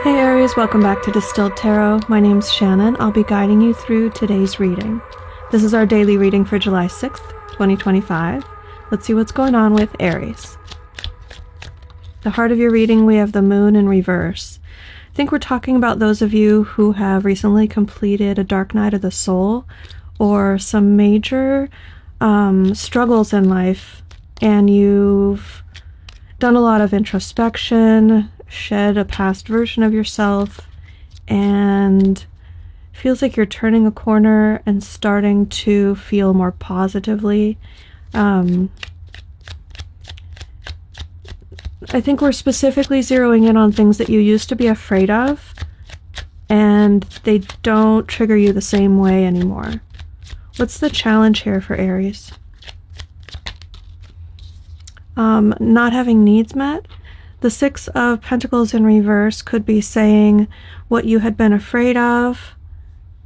Hey Aries, welcome back to Distilled Tarot. My name's Shannon. I'll be guiding you through today's reading. This is our daily reading for July 6th, 2025. Let's see what's going on with Aries. The heart of your reading, we have the moon in reverse. I think we're talking about those of you who have recently completed a dark night of the soul or some major struggles in life, and you've done a lot of introspection, shed a past version of yourself, and feels like you're turning a corner and starting to feel more positively. I think we're specifically zeroing in on things that you used to be afraid of, and they don't trigger you the same way anymore. What's the challenge here for Aries? Not having needs met. The Six of Pentacles in reverse could be saying what you had been afraid of,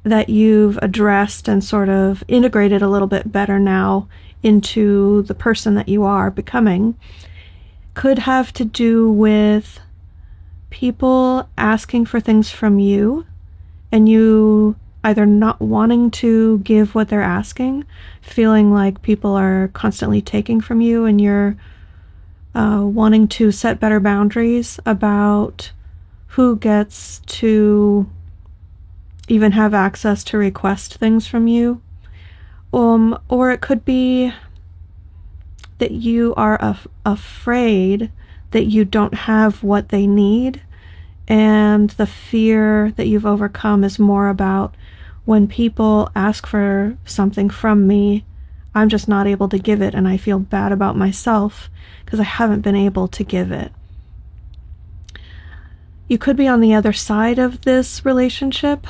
that you've addressed and sort of integrated a little bit better now into the person that you are becoming. Could have to do with people asking for things from you, and you either not wanting to give what they're asking, feeling like people are constantly taking from you, and you're wanting to set better boundaries about who gets to even have access to request things from you. Or it could be that you are afraid that you don't have what they need, and the fear that you've overcome is more about when people ask for something from me, I'm just not able to give it, and I feel bad about myself because I haven't been able to give it. You could be on the other side of this relationship.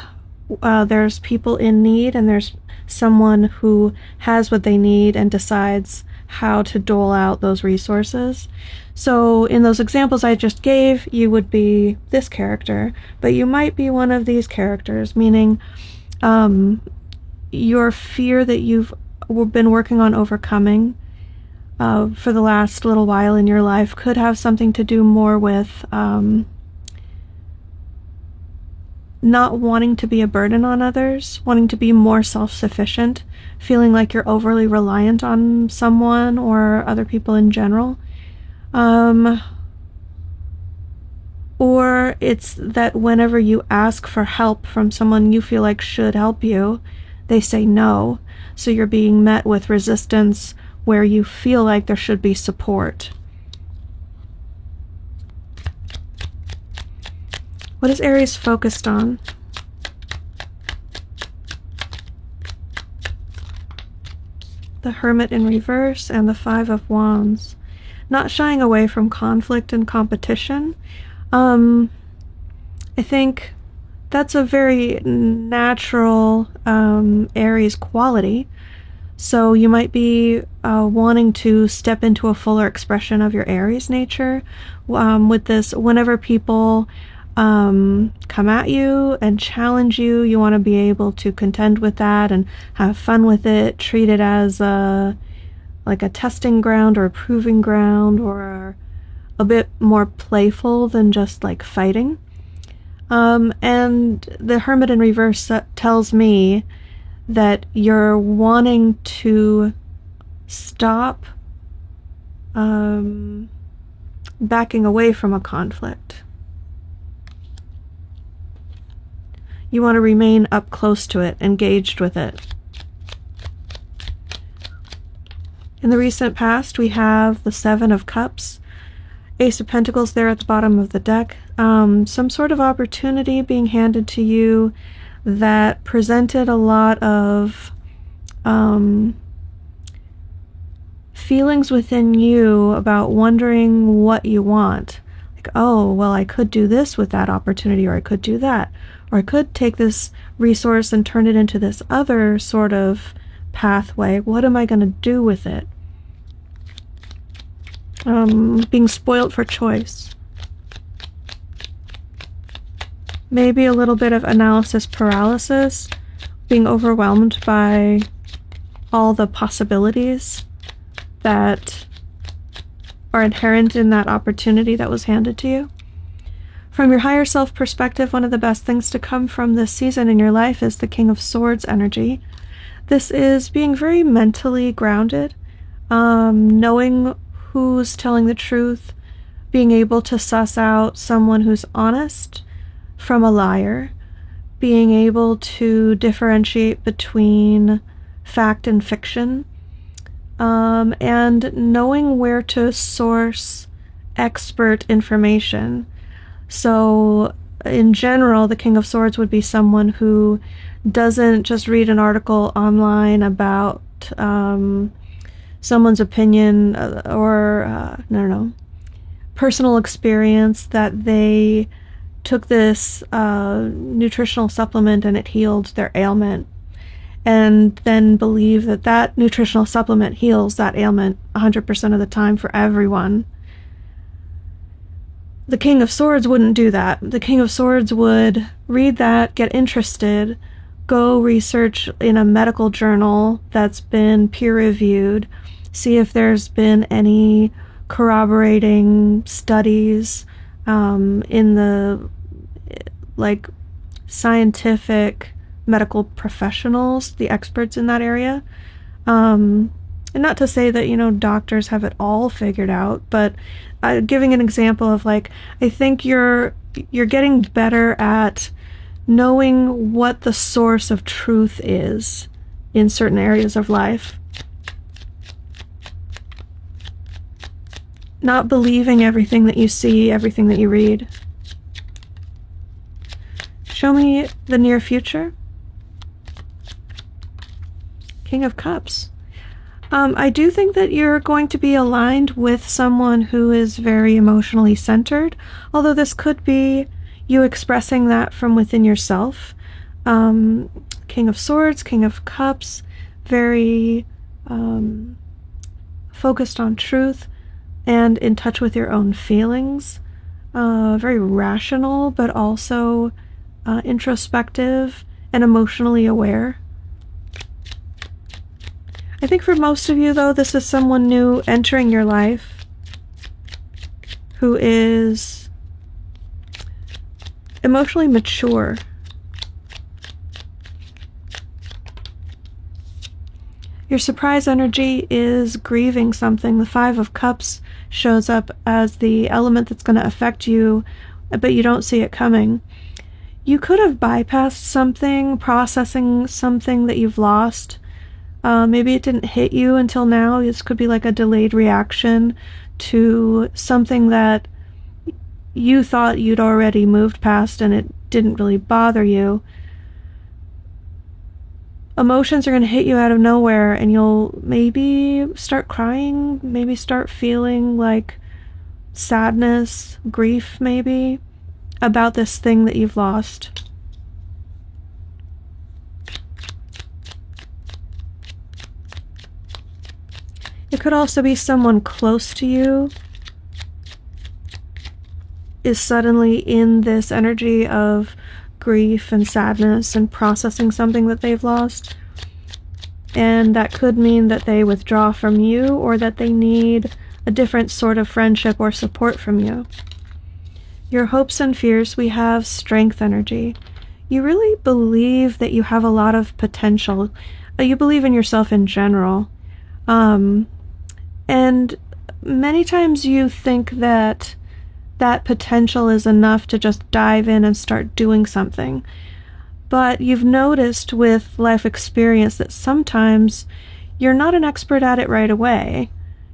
There's people in need, and there's someone who has what they need and decides how to dole out those resources. So in those examples I just gave, you would be this character, but you might be one of these characters, meaning your fear that you've been working on overcoming for the last little while in your life could have something to do more with not wanting to be a burden on others, wanting to be more self-sufficient, feeling like you're overly reliant on someone or other people in general. Or it's that whenever you ask for help from someone you feel like should help you, they say no, so you're being met with resistance where you feel like there should be support. What is Aries focused on? The Hermit in reverse and the Five of Wands. Not shying away from conflict and competition. I think that's a very natural Aries quality. So you might be wanting to step into a fuller expression of your Aries nature with this. Whenever people come at you and challenge you, you want to be able to contend with that and have fun with it, treat it as like a testing ground or a proving ground, or a bit more playful than just like fighting. And the Hermit in reverse tells me that you're wanting to stop backing away from a conflict. You want to remain up close to it, engaged with it. In the recent past, we have the Seven of Cups, Ace of Pentacles there at the bottom of the deck. Some sort of opportunity being handed to you that presented a lot of feelings within you about wondering what you want. Like, oh, well, I could do this with that opportunity, or I could do that. Or I could take this resource and turn it into this other sort of pathway. What am I going to do with it? Being spoiled for choice. Maybe a little bit of analysis paralysis, being overwhelmed by all the possibilities that are inherent in that opportunity that was handed to you. From your higher self perspective, one of the best things to come from this season in your life is the King of Swords energy. This is being very mentally grounded, knowing who's telling the truth, being able to suss out someone who's honest from a liar, being able to differentiate between fact and fiction, and knowing where to source expert information. So in general, the King of Swords would be someone who doesn't just read an article online about someone's opinion or personal experience that they took this nutritional supplement and it healed their ailment, and then believe that that nutritional supplement heals that ailment 100% of the time for everyone. The King of Swords wouldn't do that. The King of Swords would read that, get interested, go research in a medical journal that's been peer-reviewed, see if there's been any corroborating studies in the scientific medical professionals, the experts in that area. And not to say that, doctors have it all figured out, but giving an example of I think you're getting better at knowing what the source of truth is in certain areas of life. Not believing everything that you see, everything that you read. Show me the near future. King of Cups. I do think that you're going to be aligned with someone who is very emotionally centered, although this could be you expressing that from within yourself. King of Swords, King of Cups, very focused on truth and in touch with your own feelings. Very rational, but also introspective and emotionally aware. I think for most of you, though, this is someone new entering your life who is emotionally mature. Your surprise energy is grieving something. The Five of Cups shows up as the element that's going to affect you, but you don't see it coming. You could have bypassed something, processing something that you've lost. Maybe it didn't hit you until now. This could be like a delayed reaction to something that you thought you'd already moved past and it didn't really bother you. Emotions are going to hit you out of nowhere and you'll maybe start crying, maybe start feeling like sadness, grief maybe, about this thing that you've lost. It could also be someone close to you is suddenly in this energy of grief and sadness and processing something that they've lost. And that could mean that they withdraw from you or that they need a different sort of friendship or support from you. Your hopes and fears, we have strength energy. You really believe that you have a lot of potential. You believe in yourself in general. And many times you think that that potential is enough to just dive in and start doing something. But you've noticed with life experience that sometimes you're not an expert at it right away.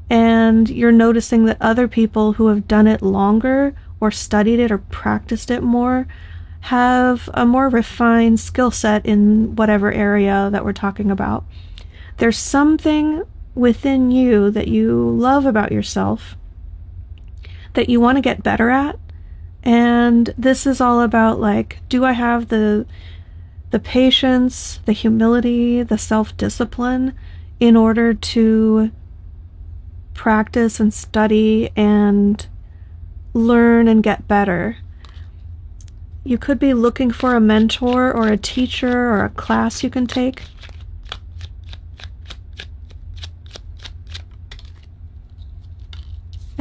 And you're noticing that other people who have done it longer or studied it or practiced it more have a more refined skill set in whatever area that we're talking about. There's something within you that you love about yourself that you want to get better at, and this is all about do I have the patience, the humility, the self-discipline in order to practice and study and learn and get better. You could be looking for a mentor or a teacher or a class you can take.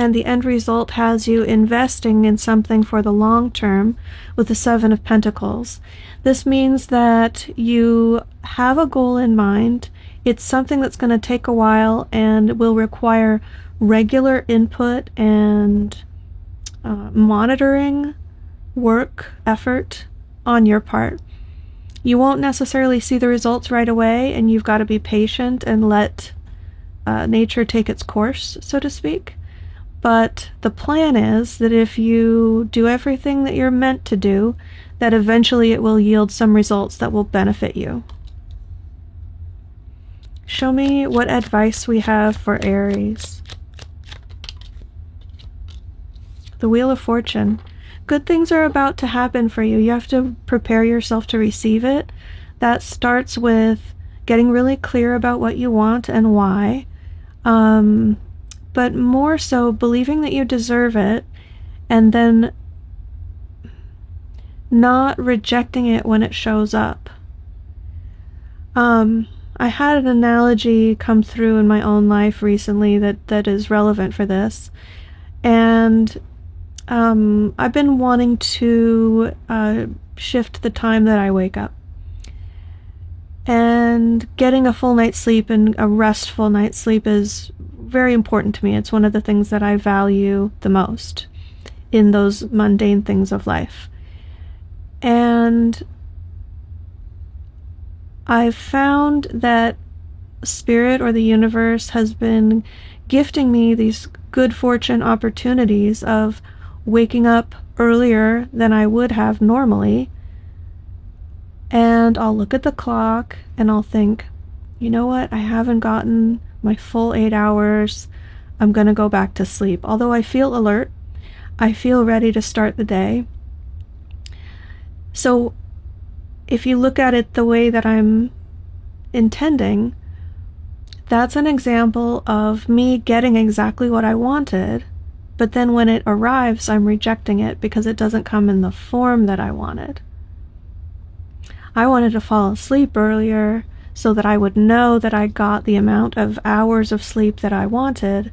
and the end result has you investing in something for the long term with the Seven of Pentacles. This means that you have a goal in mind. It's something that's going to take a while and will require regular input and monitoring work, effort on your part. You won't necessarily see the results right away, and you've got to be patient and let nature take its course, so to speak. But the plan is that if you do everything that you're meant to do, that eventually it will yield some results that will benefit you. Show me what advice we have for Aries. The Wheel of Fortune. Good things are about to happen for you. You have to prepare yourself to receive it. That starts with getting really clear about what you want and why. But more so believing that you deserve it, and then not rejecting it when it shows up. I had an analogy come through in my own life recently that is relevant for this, and I've been wanting to shift the time that I wake up. And getting a full night's sleep and a restful night's sleep is very important to me. It's one of the things that I value the most in those mundane things of life. And I've found that Spirit or the universe has been gifting me these good fortune opportunities of waking up earlier than I would have normally. And I'll look at the clock and I'll think, you know what? I haven't gotten my full 8 hours. I'm going to go back to sleep. Although I feel alert, I feel ready to start the day. So if you look at it the way that I'm intending, that's an example of me getting exactly what I wanted, but then when it arrives, I'm rejecting it because it doesn't come in the form that I wanted. I wanted to fall asleep earlier so that I would know that I got the amount of hours of sleep that I wanted,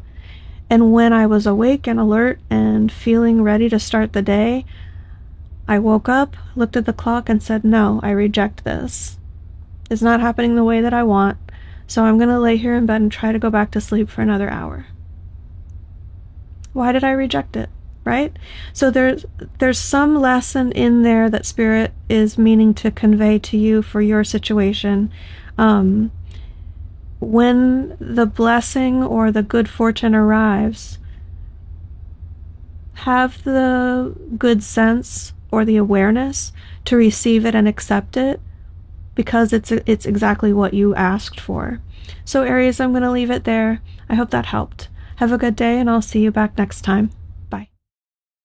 and when I was awake and alert and feeling ready to start the day, I woke up, looked at the clock, and said, no, I reject this. It's not happening the way that I want, so I'm going to lay here in bed and try to go back to sleep for another hour. Why did I reject it, right? So there's some lesson in there that Spirit is meaning to convey to you for your situation. When the blessing or the good fortune arrives, have the good sense or the awareness to receive it and accept it, because it's exactly what you asked for. So Aries, I'm going to leave it there. I hope that helped. Have a good day, and I'll see you back next time.